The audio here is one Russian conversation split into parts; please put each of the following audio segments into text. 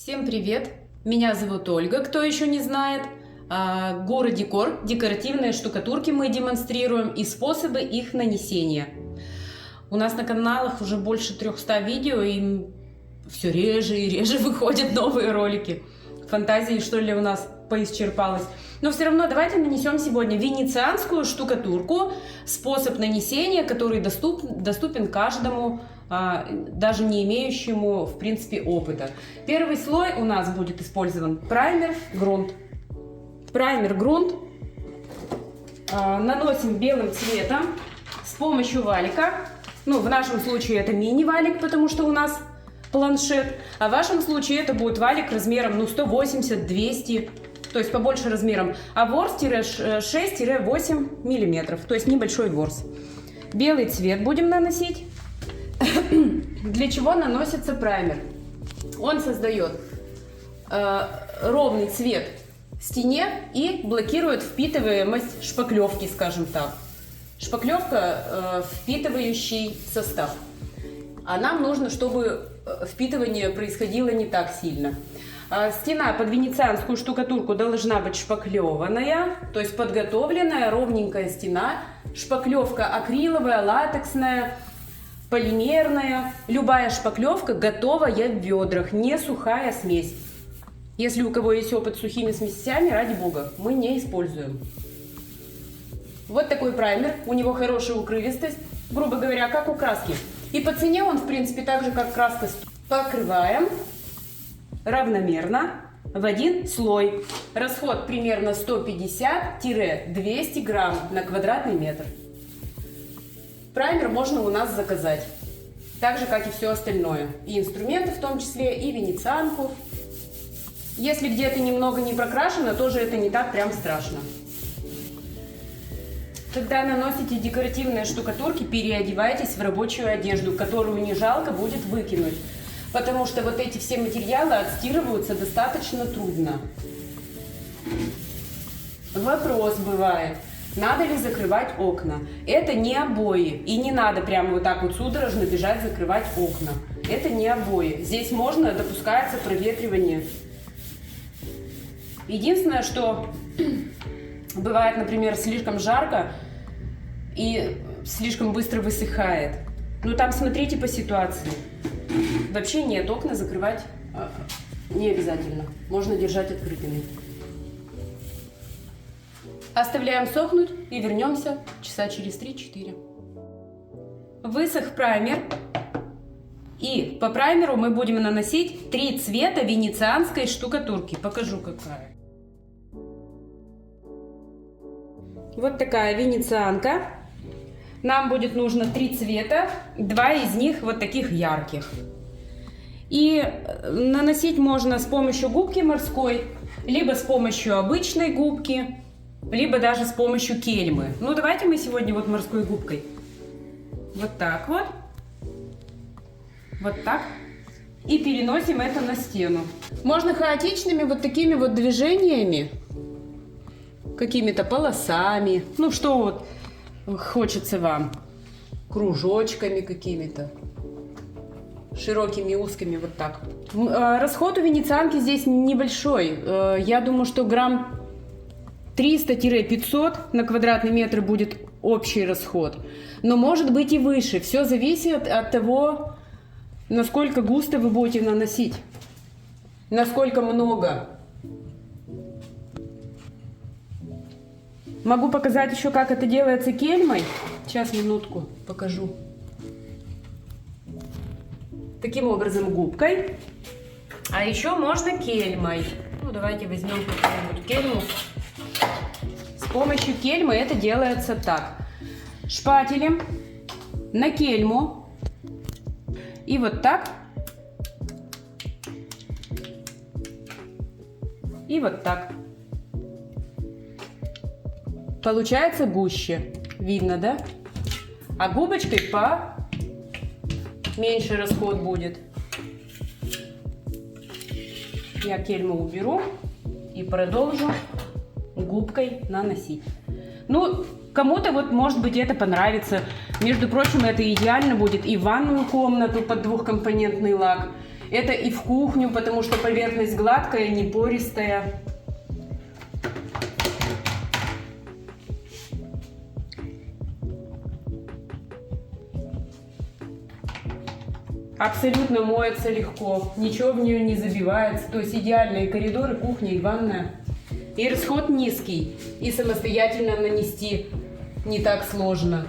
Всем привет! Меня зовут Ольга, кто еще не знает. Горы Декор, декоративные штукатурки мы демонстрируем и способы их нанесения. У нас на каналах уже больше 300 видео, и все реже и реже выходят новые ролики. Фантазии, что ли, у нас поисчерпалась. Но все равно давайте нанесем сегодня венецианскую штукатурку, способ нанесения, который доступен каждому, даже не имеющему, в принципе, опыта. Первый слой у нас будет использован праймер-грунт. Праймер-грунт наносим белым цветом с помощью валика. Ну, в нашем случае это мини-валик, потому что у нас планшет. А в вашем случае это будет валик размером 180-200, то есть побольше размером. А ворс-6-8 мм, то есть небольшой ворс. Белый цвет будем наносить. Для чего наносится праймер? Он создает ровный цвет стене и блокирует впитываемость шпаклевки, скажем так. Шпаклевка впитывающий состав. А нам нужно, чтобы впитывание происходило не так сильно. Стена под венецианскую штукатурку должна быть шпаклеванная, то есть подготовленная ровненькая стена. Шпаклевка акриловая, латексная, полимерная. Любая шпаклевка готовая в ведрах, не сухая смесь. Если у кого есть опыт с сухими смесями, ради бога, мы не используем. Вот такой праймер, у него хорошая укрывистость, грубо говоря, как у краски. И по цене он, в принципе, так же, как краска. Покрываем равномерно в один слой. Расход примерно 150-200 грамм на квадратный метр. Праймер можно у нас заказать, так же, как и все остальное. И инструменты в том числе, и венецианку. Если где-то немного не прокрашено, тоже это не так прям страшно. Когда наносите декоративные штукатурки, переодевайтесь в рабочую одежду, которую не жалко будет выкинуть. Потому что вот эти все материалы отстирываются достаточно трудно. Вопрос бывает, надо ли закрывать окна. Это не обои. И не надо прямо вот так вот судорожно бежать закрывать окна. Это не обои. Здесь можно, допускается проветривание. Единственное, что бывает, например, слишком жарко и слишком быстро высыхает. Ну там смотрите по ситуации. Вообще нет, окна закрывать не обязательно. Можно держать открытыми. Оставляем сохнуть и вернемся часа через 3-4. Высох праймер. И по праймеру мы будем наносить 3 цвета венецианской штукатурки. Покажу какая. Вот такая венецианка. Нам будет нужно 3 цвета, 2 из них вот таких ярких. И наносить можно с помощью губки морской, либо с помощью обычной губки, либо даже с помощью кельмы. Ну давайте мы сегодня вот морской губкой. Вот так вот. Вот так. И переносим это на стену. Можно хаотичными вот такими вот движениями, какими-то полосами, ну что вот хочется вам, кружочками какими-то, широкими, узкими, вот так. Расход у венецианки здесь небольшой. Я думаю, что грамм 300-500 на квадратный метр будет общий расход. Но может быть и выше. Все зависит от того, насколько густо вы будете наносить, насколько много. Могу показать еще, как это делается кельмой. Сейчас, минутку, покажу. Таким образом, губкой. А еще можно кельмой. Ну, давайте возьмем какую-нибудь кельму. С помощью кельмы это делается так. Шпателем на кельму. И вот так. И вот так. Получается гуще. Видно, да? А губочкой меньше расход будет. Я кельму уберу и продолжу губкой наносить. Ну, кому-то вот, может быть, это понравится. Между прочим, это идеально будет и в ванную комнату под двухкомпонентный лак, Это и в кухню, потому что поверхность гладкая, не пористая. Абсолютно моется легко, ничего в нее не забивается. То есть идеальные коридоры, кухня и ванная. И расход низкий, и самостоятельно нанести не так сложно.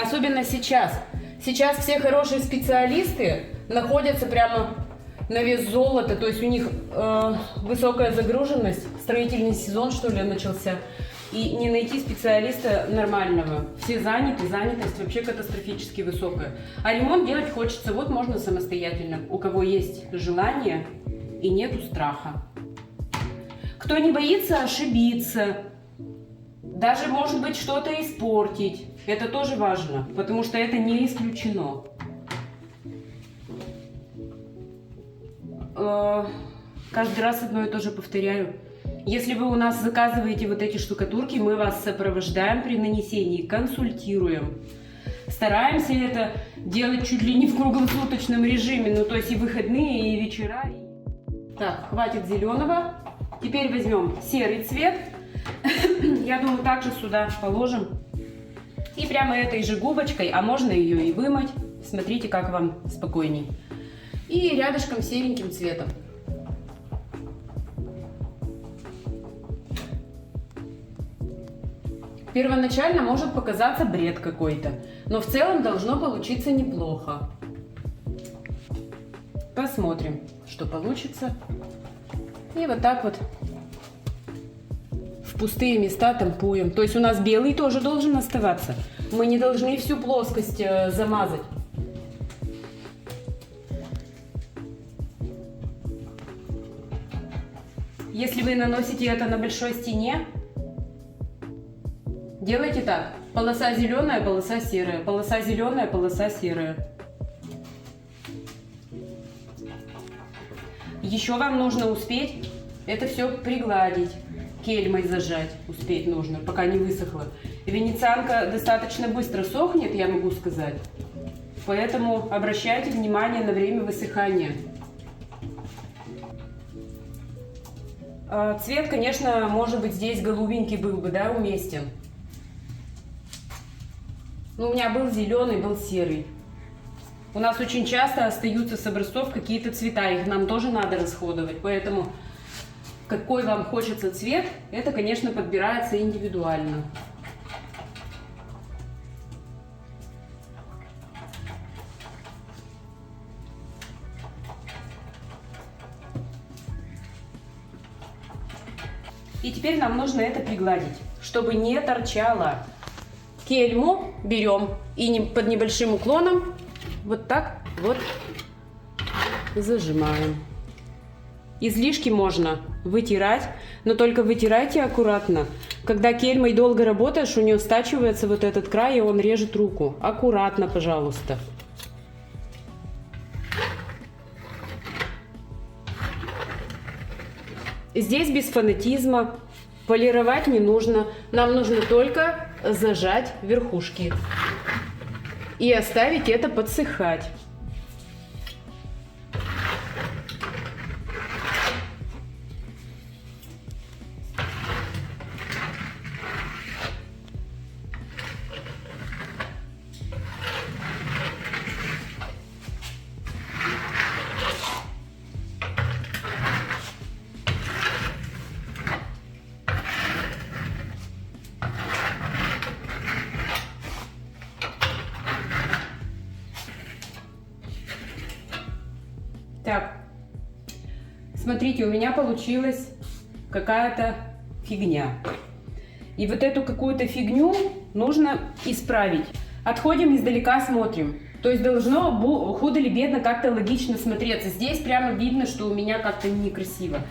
Особенно сейчас. Сейчас все хорошие специалисты находятся прямо на вес золота. То есть у них высокая загруженность, строительный сезон, что ли, начался. И не найти специалиста нормального. Все заняты, занятость вообще катастрофически высокая. А ремонт делать хочется, вот можно самостоятельно, у кого есть желание и нету страха. Кто не боится ошибиться, даже может быть что-то испортить, это тоже важно, потому что это не исключено. Каждый раз одно и то же повторяю. Если вы у нас заказываете вот эти штукатурки, мы вас сопровождаем при нанесении, консультируем. Стараемся это делать чуть ли не в круглосуточном режиме, ну то есть и выходные, и вечера. Так, хватит зеленого. Теперь возьмем серый цвет. Я думаю, также сюда положим. И прямо этой же губочкой, а можно ее и вымыть. Смотрите, как вам спокойней. И рядышком сереньким цветом. Первоначально может показаться бред какой-то, но в целом должно получиться неплохо. Посмотрим, что получится. И вот так вот в пустые места тампуем. То есть у нас белый тоже должен оставаться. Мы не должны всю плоскость замазать. Если вы наносите это на большой стене, делайте так. Полоса зеленая, полоса серая. Полоса зеленая, полоса серая. Еще вам нужно успеть это все пригладить. Кельмой зажать успеть нужно, пока не высохло. Венецианка достаточно быстро сохнет, я могу сказать. Поэтому обращайте внимание на время высыхания. Цвет, конечно, может быть, здесь голубенький был бы, да, уместен. Но у меня был зеленый, был серый. У нас очень часто остаются с образцов какие-то цвета, их нам тоже надо расходовать. Поэтому какой вам хочется цвет, это, конечно, подбирается индивидуально. И теперь нам нужно это пригладить, чтобы не торчало. Кельму берем и под небольшим уклоном вот так вот зажимаем. Излишки можно вытирать, но только вытирайте аккуратно. Когда кельмой долго работаешь, у нее стачивается вот этот край, и он режет руку. Аккуратно, пожалуйста. Здесь без фанатизма, полировать не нужно. Нам нужно только зажать верхушки и оставить это подсыхать. Так, смотрите, у меня получилась какая-то фигня. И вот эту какую-то фигню нужно исправить. Отходим издалека, смотрим. То есть должно худо или бедно как-то логично смотреться. Здесь прямо видно, что у меня как-то некрасиво.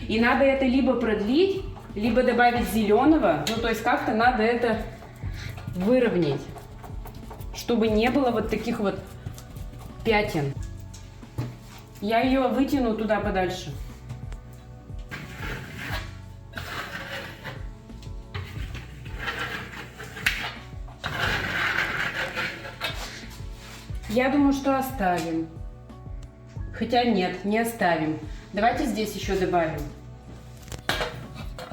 И надо это либо продлить, либо добавить зеленого. Ну, то есть как-то надо это выровнять, чтобы не было вот таких вот пятен. Я ее вытяну туда подальше. Я думаю, что оставим. Хотя нет, не оставим. Давайте здесь еще добавим.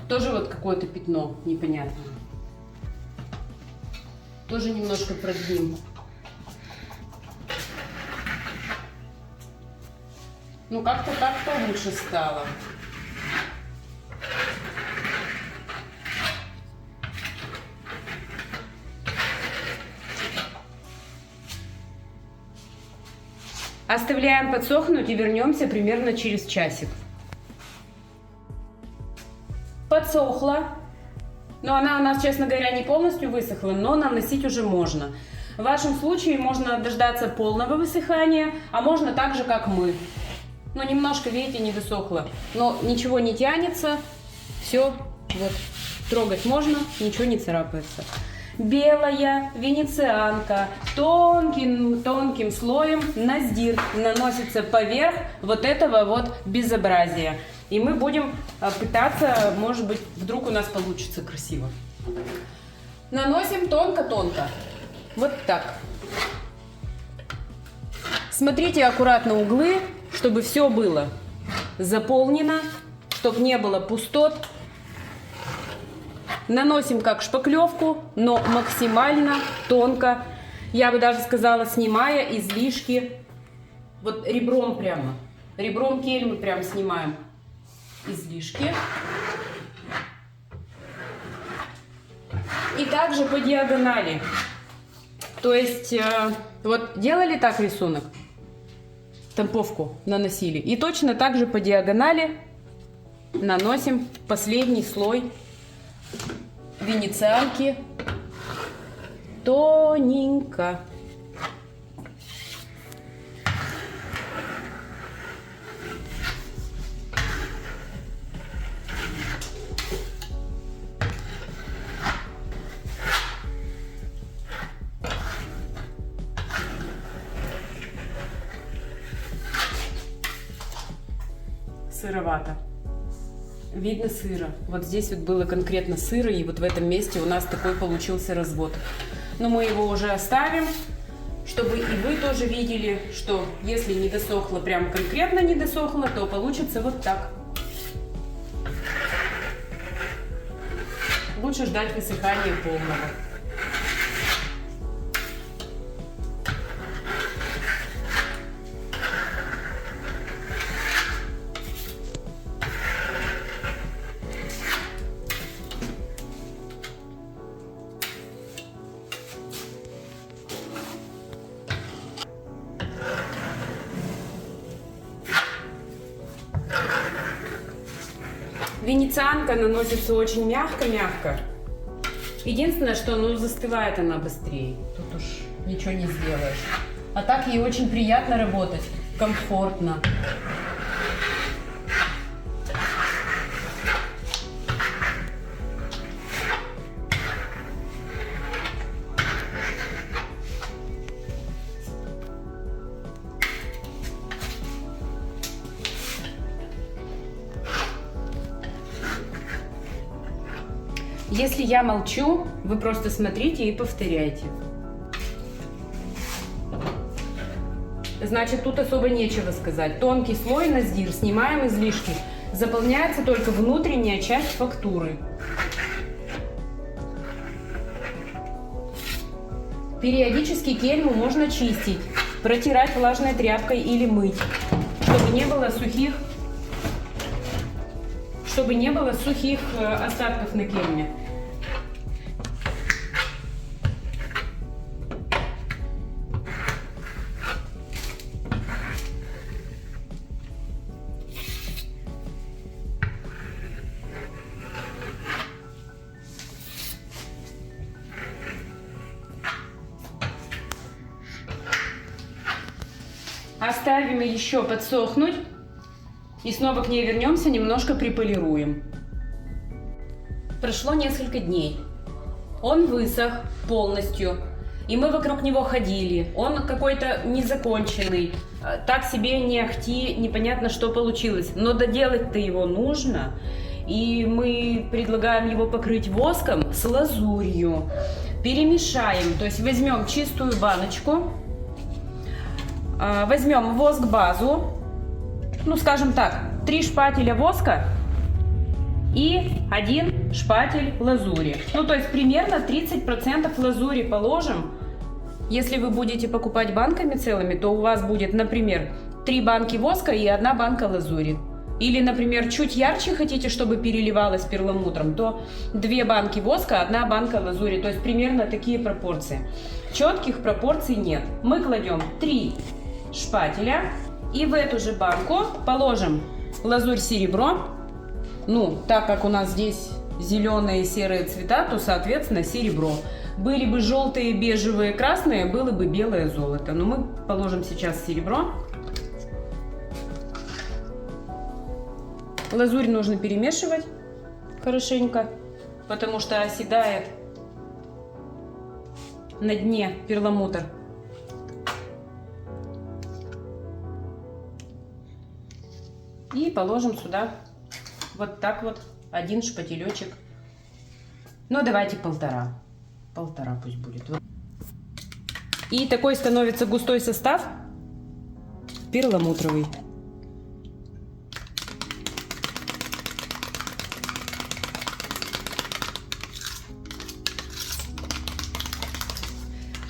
Тоже вот какое-то пятно непонятное. Тоже немножко продвинем. Ну, как-то так получше стало. Оставляем подсохнуть и вернемся примерно через часик. Подсохла. Но она у нас, честно говоря, не полностью высохла, но наносить уже можно. В вашем случае можно дождаться полного высыхания, а можно так же, как мы. Ну, немножко, видите, не досохло. Но ничего не тянется. Все, вот, трогать можно, ничего не царапается. Белая венецианка тонким слоем наздир наносится поверх вот этого вот безобразия. И мы будем пытаться, может быть, вдруг у нас получится красиво. Наносим тонко-тонко. Вот так. Смотрите аккуратно углы, чтобы все было заполнено, чтобы не было пустот. Наносим как шпаклевку, но максимально тонко. Я бы даже сказала, снимая излишки. Вот ребром прямо. Ребром кельмы прям снимаем излишки. И также по диагонали. То есть, вот делали так рисунок, штамповку наносили. И точно так же по диагонали наносим последний слой венецианки тоненько. Сыровато. Видно сыро. Вот здесь вот было конкретно сыро, и вот в этом месте у нас такой получился развод. Но мы его уже оставим, чтобы и вы тоже видели, что если не досохло, прям конкретно не досохло, то получится вот так. Лучше ждать высыхания полного. Венецианка наносится очень мягко-мягко. Единственное, что застывает она быстрее. Тут уж ничего не сделаешь. А так ей очень приятно работать, комфортно. Если я молчу, вы просто смотрите и повторяйте. Значит, тут особо нечего сказать. Тонкий слой наздир, снимаем излишки. Заполняется только внутренняя часть фактуры. Периодически кельму можно чистить, протирать влажной тряпкой или мыть, чтобы не было сухих остатков на кельме. Оставим еще подсохнуть и снова к ней вернемся, немножко приполируем. Прошло несколько дней. Он высох полностью, и мы вокруг него ходили. Он какой-то незаконченный, так себе не ахти, непонятно, что получилось. Но доделать-то его нужно, и мы предлагаем его покрыть воском с лазурью. Перемешаем, то есть возьмем чистую баночку, возьмем воск-базу, ну скажем так, 3 шпателя воска и 1 шпатель лазури. Ну то есть примерно 30% лазури положим. Если вы будете покупать банками целыми, то у вас будет, например, 3 банки воска и 1 банка лазури. Или, например, чуть ярче хотите, чтобы переливалось перламутром, то 2 банки воска, 1 банка лазури. То есть примерно такие пропорции. Четких пропорций нет. Мы кладем 3 шпателя и в эту же банку положим лазурь-серебро. Ну, так как у нас здесь зеленые и серые цвета, то, соответственно, серебро. Были бы желтые, бежевые, красные, было бы белое золото. Но мы положим сейчас серебро. Лазурь нужно перемешивать хорошенько, потому что оседает на дне перламутр. И положим сюда вот так вот 1 шпателечек. Ну, давайте 1,5. 1,5 пусть будет. И такой становится густой состав перламутровый.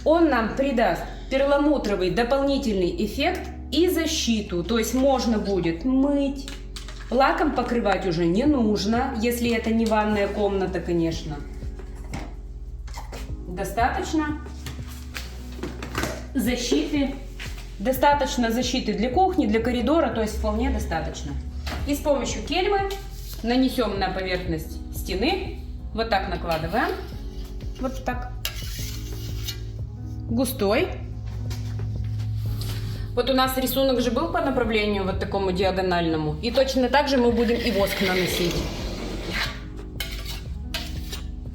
Он нам придаст перламутровый дополнительный эффект и защиту. То есть можно будет мыть. Лаком покрывать уже не нужно, если это не ванная комната, конечно. Достаточно защиты. Достаточно защиты для кухни, для коридора, то есть вполне достаточно. И с помощью кельмы нанесем на поверхность стены. Вот так накладываем. Вот так. Густой. Вот у нас рисунок же был по направлению вот такому диагональному. И точно так же мы будем и воск наносить.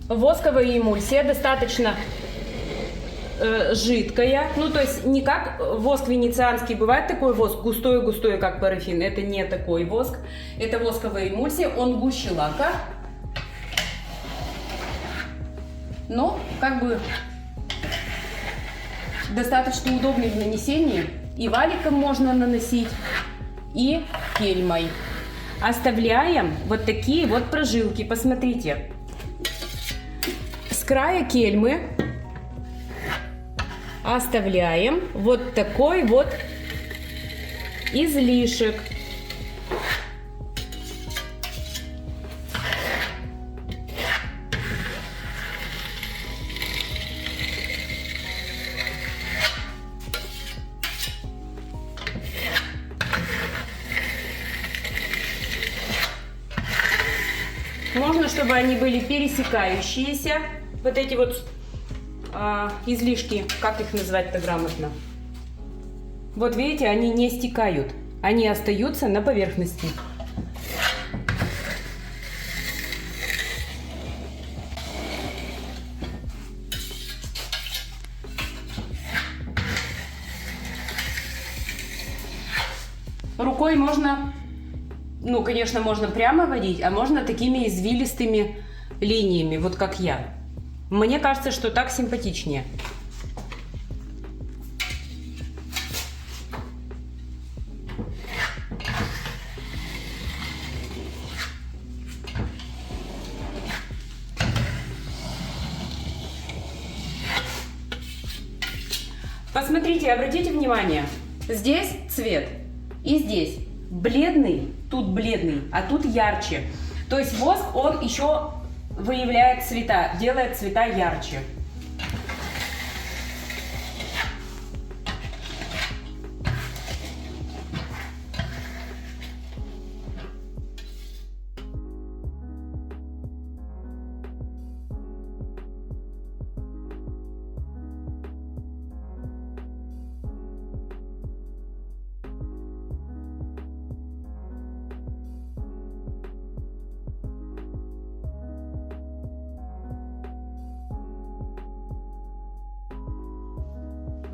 Восковая эмульсия достаточно жидкая. Ну, то есть не как воск венецианский. Бывает такой воск густой-густой, как парафин. Это не такой воск. Это восковая эмульсия. Он гуще лака. Но как бы достаточно удобный в нанесении. И валиком можно наносить, и кельмой. Оставляем вот такие вот прожилки. Посмотрите. С края кельмы оставляем вот такой вот излишек. Можно, чтобы они были пересекающиеся, вот эти вот излишки, как их назвать-то грамотно. Вот видите, они не стекают, они остаются на поверхности. Рукой можно, ну, конечно, можно прямо водить, а можно такими извилистыми линиями, вот как я. Мне кажется, что так симпатичнее. Посмотрите, обратите внимание, здесь цвет и здесь бледный, тут бледный, а тут ярче. То есть воск, он еще выявляет цвета, делает цвета ярче.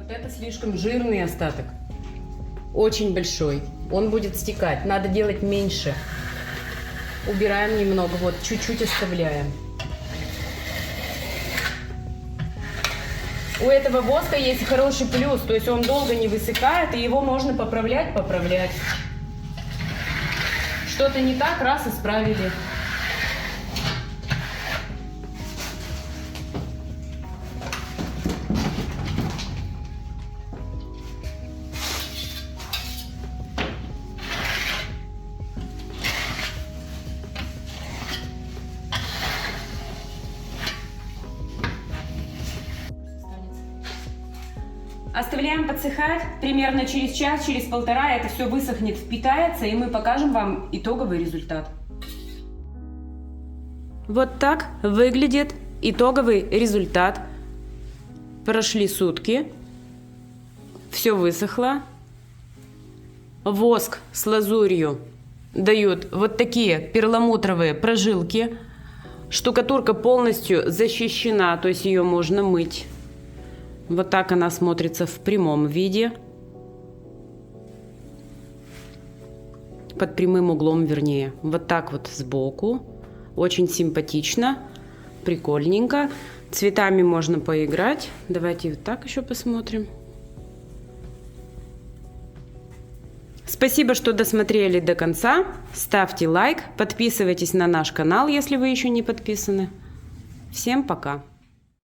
Это слишком жирный остаток, очень большой, он будет стекать, надо делать меньше. Убираем немного, вот чуть-чуть оставляем. У этого воска есть хороший плюс, то есть он долго не высыхает, и его можно поправлять. Что-то не так, раз исправили. Оставляем подсыхать. Примерно через час, через полтора это все высохнет, впитается, и мы покажем вам итоговый результат. Вот так выглядит итоговый результат. Прошли сутки. Все высохло. Воск с лазурью дают вот такие перламутровые прожилки. Штукатурка полностью защищена, то есть ее можно мыть. Вот так она смотрится в прямом виде. Под прямым углом, вернее. Вот так вот сбоку. Очень симпатично. Прикольненько. Цветами можно поиграть. Давайте вот так еще посмотрим. Спасибо, что досмотрели до конца. Ставьте лайк. Подписывайтесь на наш канал, если вы еще не подписаны. Всем пока!